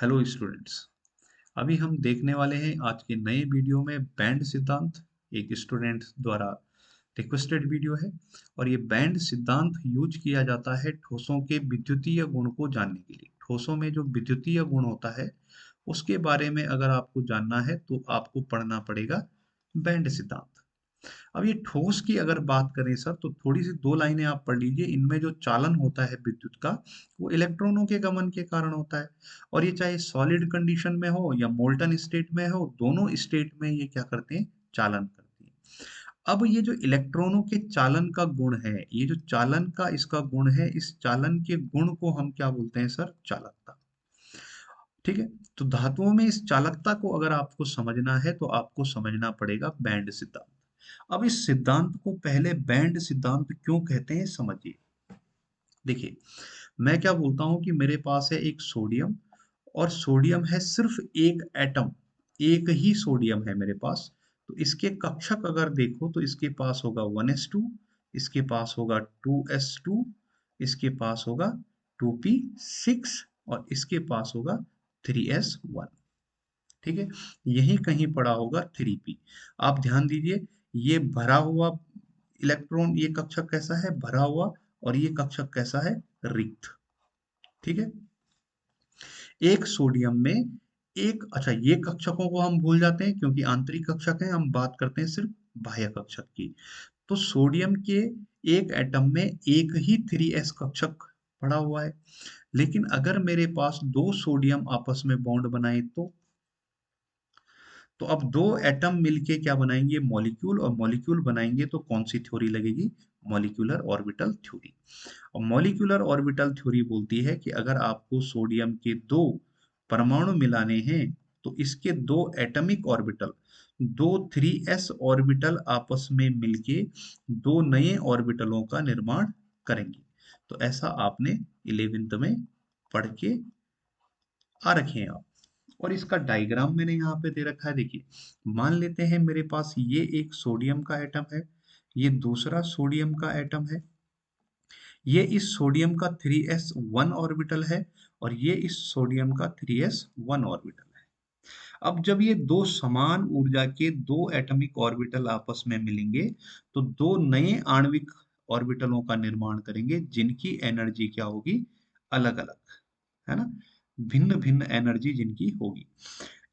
Hello students. अभी हम देखने वाले हैं आज के नए वीडियो में बैंड सिद्धांत। एक स्टूडेंट द्वारा रिक्वेस्टेड वीडियो है और ये बैंड सिद्धांत यूज किया जाता है ठोसों के विद्युतीय गुण को जानने के लिए। ठोसों में जो विद्युतीय गुण होता है उसके बारे में अगर आपको जानना है तो आपको पढ़ना पड़ेगा बैंड सिद्धांत। अब ये ठोस की अगर बात करें सर तो थोड़ी सी दो लाइनें आप पढ़ लीजिए। इनमें जो चालन होता है विद्युत का वो इलेक्ट्रॉनों के गमन के कारण होता है और ये चाहे सॉलिड कंडीशन में हो या मोल्टन स्टेट में हो, दोनों स्टेट में ये क्या करते हैं, चालन करते हैं। अब ये जो इलेक्ट्रॉनों के चालन का गुण है, ये जो चालन का इसका गुण है, इस चालन के गुण को हम क्या बोलते हैं सर, चालकता। ठीक है। तो धातुओं में इस चालकता को अगर आपको समझना है तो आपको समझना पड़ेगा बैंड सिद्धांत। अब इस सिद्धांत को पहले बैंड सिद्धांत क्यों कहते हैं समझिए। देखिए, मैं क्या बोलता हूं कि मेरे पास है एक सोडियम और सोडियम है सिर्फ एक एटम, एक ही सोडियम है मेरे पास। तो इसके कक्षक अगर देखो तो इसके पास होगा 1s2, इसके पास होगा 2s2, इसके पास होगा 2p6 और इसके पास होगा 3s1। ठीक है। यही कहीं पड़ा होगा 3p। आप ध्यान दीजिए, ये भरा हुआ इलेक्ट्रॉन, ये कक्षक कैसा है, भरा हुआ, और ये कक्षक कैसा है, रिक्त। ठीक है। एक सोडियम में एक, अच्छा ये कक्षकों को हम भूल जाते हैं क्योंकि आंतरिक कक्षक है, हम बात करते हैं सिर्फ बाह्य कक्षक की। तो सोडियम के एक एटम में एक ही 3s कक्षक पड़ा हुआ है। लेकिन अगर मेरे पास दो सोडियम आपस में बॉन्ड बनाए तो अब दो एटम मिलके क्या बनाएंगे, मॉलिक्यूल, और मॉलिक्यूल बनाएंगे तो कौन सी थ्योरी लगेगी, मॉलिक्यूलर ऑर्बिटल थ्योरी। और मॉलिक्यूलर ऑर्बिटल थ्योरी बोलती है कि अगर आपको सोडियम के दो परमाणु मिलाने हैं तो इसके दो एटॉमिक ऑर्बिटल, दो 3s ऑर्बिटल आपस में मिलके दो नए ऑर्बिटलों का निर्माण करेंगे। तो ऐसा आपने 11th में पढ़ के आ रखे हैं आप। और इसका डायग्राम मैंने यहाँ पे दे रखा है, देखिए। मान लेते हैं मेरे पास ये एक सोडियम का एटम है, ये दूसरा सोडियम का एटम है, ये इस सोडियम का 3s1 ऑर्बिटल है और ये इस सोडियम का 3s1 ऑर्बिटल है। अब जब ये दो समान ऊर्जा के दो एटॉमिक ऑर्बिटल आपस में मिलेंगे तो दो नए आणविक ऑर्बिटलों का निर्माण करेंगे जिनकी एनर्जी क्या होगी, अलग अलग, है ना, भिन्न भिन्न एनर्जी जिनकी होगी।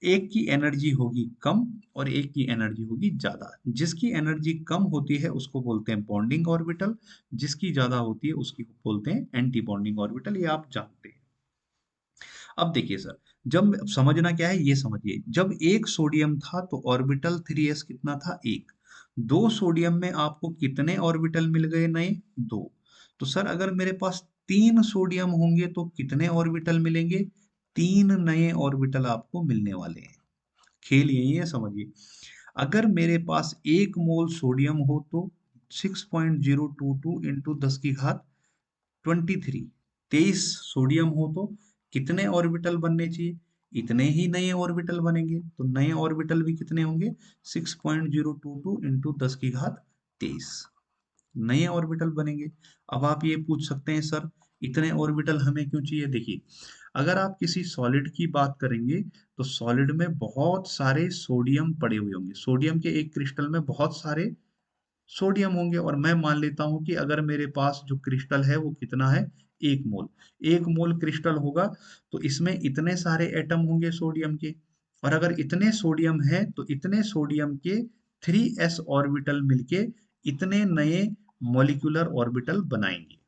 एक की एनर्जी होगी कम और एक की एनर्जी होगी ज्यादा। जिसकी एनर्जी कम होती है उसको बोलते हैं बॉन्डिंग ऑर्बिटल, जिसकी ज्यादा होती है उसकी बोलते हैं एंटी बॉन्डिंग ऑर्बिटल। ये आप जानते हैं। अब देखिए सर, जब समझना क्या है ये समझिए। जब एक सोडियम था तो ऑर्बिटल 3s कितना था, एक। दो सोडियम में आपको कितने ऑर्बिटल मिल गए नए, दो। तो सर अगर मेरे पास तीन सोडियम होंगे तो कितने ऑर्बिटल मिलेंगे, तीन नए ऑर्बिटल आपको मिलने वाले हैं। खेल यही है, समझिए। अगर मेरे पास एक मोल सोडियम हो तो 6.022 इंटू 10 की घात 23, 23 सोडियम हो तो कितने ऑर्बिटल बनने चाहिए, इतने ही नए ऑर्बिटल बनेंगे। तो नए ऑर्बिटल भी कितने होंगे, 6.022 इंटू 10 की घात 23 नए ऑर्बिटल बनेंगे। अब आप ये पूछ सकते हैं सर इतने ऑर्बिटल हमें क्यों चाहिए। देखिए, अगर आप किसी सॉलिड की बात करेंगे तो सॉलिड में बहुत सारे सोडियम पड़े हुए होंगे। सोडियम के एक क्रिस्टल में बहुत सारे सोडियम होंगे और मैं मान लेता हूं कि अगर मेरे पास जो क्रिस्टल है वो कितना है, एक मोल। एक मोल क्रिस्टल होगा तो इसमें इतने सारे एटम होंगे सोडियम के। और अगर इतने सोडियम है तो इतने सोडियम के 3s ऑर्बिटल मिलके इतने नए मॉलिक्यूलर ऑर्बिटल बनाएंगे।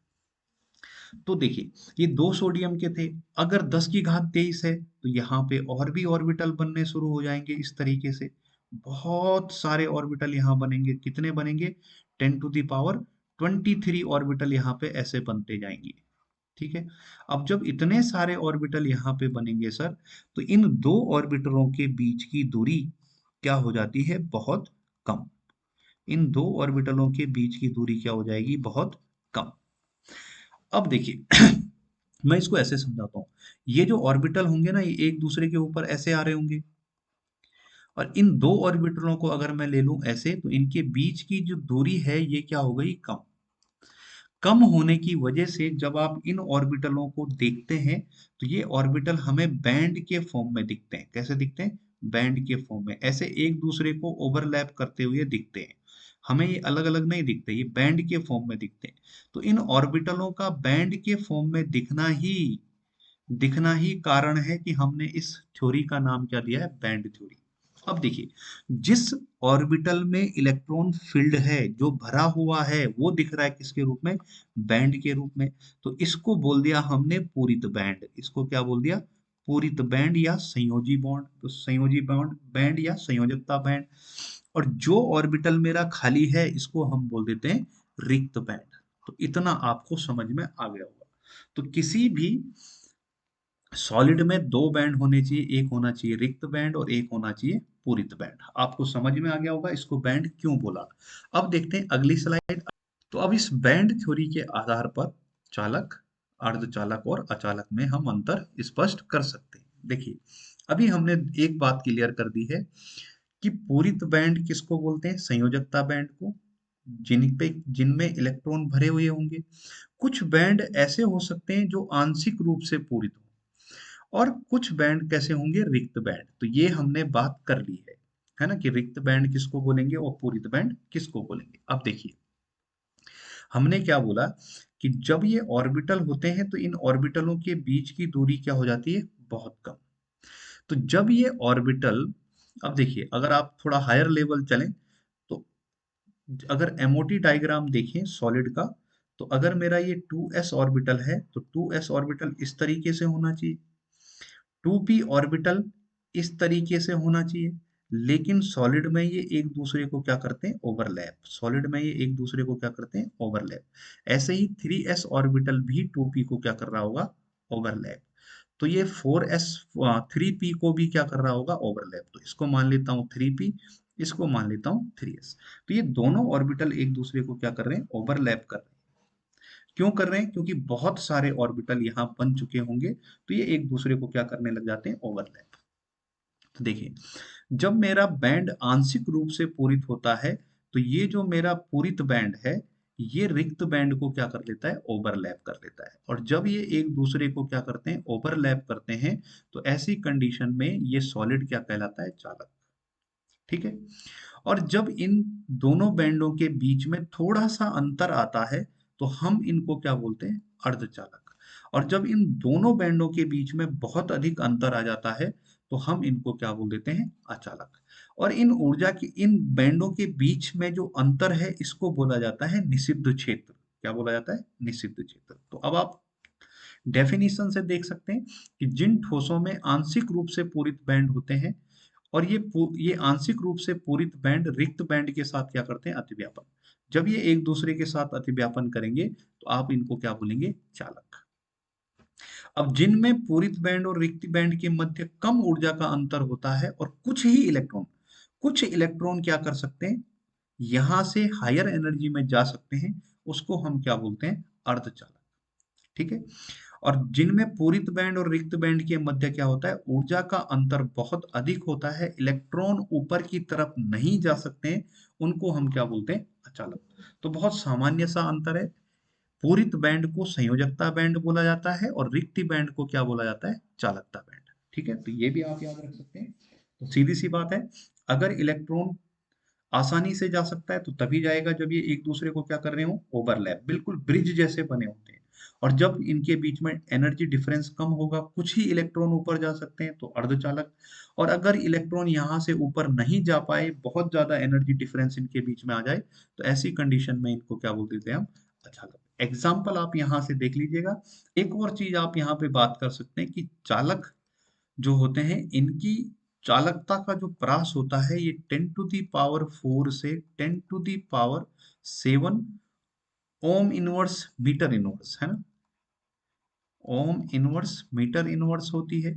तो देखिए, ये दो सोडियम के थे, अगर 10 की घात 23 है तो यहाँ पे और भी ऑर्बिटल बनने शुरू हो जाएंगे इस तरीके से। बहुत सारे ऑर्बिटल यहाँ बनेंगे, कितने बनेंगे, 10 टू द पावर 23 ऑर्बिटल यहाँ पे ऐसे बनते जाएंगे। ठीक है। अब जब इतने सारे ऑर्बिटल यहाँ पे बनेंगे सर, तो इन दो ऑर्बिटलों के बीच की दूरी क्या हो जाती है, बहुत कम। इन दो ऑर्बिटलों के बीच की दूरी क्या हो जाएगी, बहुत कम। अब देखिए मैं इसको ऐसे समझाता हूँ। ये जो ऑर्बिटल होंगे ना, ये एक दूसरे के ऊपर ऐसे आ रहे होंगे और इन दो ऑर्बिटलों को अगर मैं ले लूं ऐसे तो इनके बीच की जो दूरी है ये क्या हो गई, कम। कम होने की वजह से जब आप इन ऑर्बिटलों को देखते हैं तो ये ऑर्बिटल हमें बैंड के फॉर्म में दिखते हैं। कैसे दिखते हैं? बैंड के फॉर्म में, ऐसे एक दूसरे को ओवरलैप करते हुए दिखते हैं। हमें ये अलग अलग नहीं दिखते, ये बैंड के फॉर्म में दिखते हैं। तो इन ऑर्बिटलों का बैंड के फॉर्म में दिखना ही कारण है कि हमने इस थ्योरी का नाम क्या दिया है? Band theory. अब देखिए, जिस ऑर्बिटल में इलेक्ट्रॉन फील्ड है, जो भरा हुआ है, वो दिख रहा है किसके रूप में? बैंड के रूप में। तो इसको बोल दिया हमने पूरित बैंड। इसको क्या बोल दिया? पूरित बैंड या संयोजी बॉन्ड। तो संयोजी बॉन्ड बैंड या संयोजकता बैंड। और जो ऑर्बिटल मेरा खाली है, इसको हम बोल देते हैं रिक्त बैंड। तो इतना आपको समझ में आ गया होगा। तो किसी भी सॉलिड में दो बैंड होने चाहिए, एक होना चाहिए रिक्त बैंड और एक होना चाहिए पूरित बैंड। आपको समझ में आ गया होगा इसको बैंड क्यों बोला। अब देखते हैं अगली स्लाइड। तो अब इस बैंड थ्योरी के आधार पर चालक, अर्धचालक और अचालक में हम अंतर स्पष्ट कर सकते हैं। देखिए, अभी हमने एक बात क्लियर कर दी है कि पूरित बैंड किसको बोलते हैं? संयोजकता बैंड को, जिनमें इलेक्ट्रॉन भरे हुए होंगे। कुछ बैंड ऐसे हो सकते हैं जो आंशिक रूप से पूरित हो, और कुछ बैंड कैसे होंगे? रिक्त बैंड। तो ये हमने बात कर ली है ना, कि रिक्त बैंड किसको बोलेंगे और पूरित बैंड किसको बोलेंगे। अब देखिए, हमने क्या बोला कि जब ये ऑर्बिटल होते हैं तो इन ऑर्बिटलों के बीच की दूरी क्या हो जाती है? बहुत कम। तो जब ये ऑर्बिटल, अब देखिए, अगर आप थोड़ा हायर लेवल चलें तो अगर एमओटी डायग्राम देखें सॉलिड का, तो अगर मेरा ये 2s ऑर्बिटल है तो 2s ऑर्बिटल इस तरीके से होना चाहिए, 2p ऑर्बिटल इस तरीके से होना चाहिए। लेकिन सॉलिड में ये एक दूसरे को क्या करते हैं? ओवरलैप। सॉलिड में ये एक दूसरे को क्या करते हैं? ओवरलैप। ऐसे ही 3s ऑर्बिटल भी 2p को क्या कर रहा होगा? ओवरलैप। तो ये 4s 3p को भी क्या कर रहा होगा? ओवरलैप। तो इसको मान लेता हूँ 3p, इसको मान लेता हूँ 3s। तो ये दोनों ऑर्बिटल एक दूसरे को क्या कर रहे हैं? ओवरलैप कर रहे हैं। क्यों कर रहे हैं? क्योंकि बहुत सारे ऑर्बिटल यहाँ बन चुके होंगे, तो ये एक दूसरे को क्या करने लग जाते हैं? ओवरलैप। तो देखिए, जब मेरा बैंड आंशिक रूप से पूरित होता है तो ये जो मेरा पूरित बैंड है, ये रिक्त बैंड को क्या कर लेता है? ओवरलैप कर लेता है। और जब ये एक दूसरे को क्या करते हैं? ओवरलैप करते हैं, तो ऐसी कंडीशन में ये सॉलिड क्या कहलाता है? चालक। ठीक है। और जब इन दोनों बैंडों के बीच में थोड़ा सा अंतर आता है तो हम इनको क्या बोलते हैं? अर्धचालक। और जब इन दोनों बैंडों के बीच में बहुत अधिक अंतर आ जाता है तो हम इनको क्या बोल देते हैं? अचालक। और इन ऊर्जा की, इन बैंडों के बीच में जो अंतर है, इसको बोला जाता है निषिद्ध क्षेत्र। क्या बोला जाता है? निषिद्ध क्षेत्र। तो अब आप डेफिनेशन से देख सकते हैं कि जिन ठोसों में आंशिक रूप से पूरित बैंड होते हैं, और ये आंशिक रूप से पूरित बैंड रिक्त बैंड के साथ क्या करते हैं? अतिव्यापन। जब ये एक दूसरे के साथ अतिव्यापन करेंगे तो आप इनको क्या बोलेंगे? चालक। अब जिनमें पूरित बैंड और रिक्त बैंड के मध्य कम ऊर्जा का अंतर होता है और कुछ इलेक्ट्रॉन क्या कर सकते हैं? यहां से हायर एनर्जी में जा सकते हैं, उसको हम क्या बोलते हैं? अर्धचालक। ठीक है। और जिनमें पूरित बैंड और रिक्त बैंड के मध्य क्या होता है? ऊर्जा का अंतर बहुत अधिक होता है, इलेक्ट्रॉन ऊपर की तरफ नहीं जा सकते हैं, उनको हम क्या बोलते हैं? अचालक। तो बहुत सामान्य सा अंतर है। पूरित बैंड को संयोजकता बैंड बोला जाता है और रिक्त बैंड को क्या बोला जाता है? चालकता बैंड। ठीक है, तो ये भी आप याद रख सकते हैं। तो सीधी सी बात है, अगर इलेक्ट्रॉन आसानी से जा सकता है तो तभी जाएगा जब ये एक दूसरे को क्या कर रहे हो? ओवरलैप, बिल्कुल ब्रिज जैसे बने होते हैं। और जब इनके बीच में एनर्जी डिफरेंस कम होगा, कुछ ही इलेक्ट्रॉन ऊपर जा सकते हैं, तो अर्धचालक। और अगर इलेक्ट्रॉन यहाँ से ऊपर नहीं जा पाए, बहुत ज्यादा एनर्जी डिफरेंस इनके बीच में आ जाए, तो ऐसी कंडीशन में इनको क्या बोल देते हैं हम? अचालक। एग्जाम्पल आप यहाँ से देख लीजिएगा। एक और चीज आप यहाँ पे बात कर सकते हैं कि चालक जो होते हैं, इनकी चालकता का जो प्रास होता है, ये 10⁴ से 10⁻7 ओम इनवर्स मीटर इनवर्स, है ना? ओम इनवर्स मीटर इनवर्स होती है।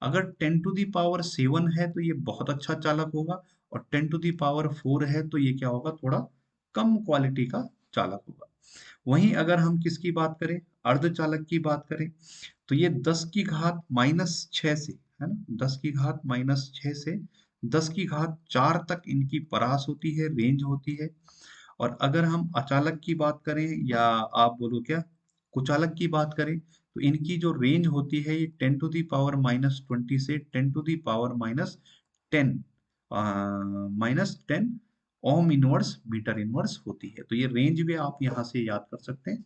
अगर 10⁻7 है तो ये बहुत अच्छा चालक होगा, और 10⁻4 है तो ये क्या होगा? थोड़ा कम क्वालिटी का चालक होगा। वहीं अगर हम किसकी बात करें? अर्धचालक की बात करें, तो ये 10⁻⁻6 से, है ना, 10⁻⁻6 से 10⁻4 तक इनकी परास होती है, रेंज होती है। और अगर हम अचालक की बात करें या आप बोलो क्या कुचालक की बात करें तो इनकी जो रेंज होती है ये 10⁻⁻20 से 10⁻⁻10 -10 ओम इनवर्स मीटर इनवर्स होती है। तो ये रेंज भी आप यहाँ से याद कर सकते हैं।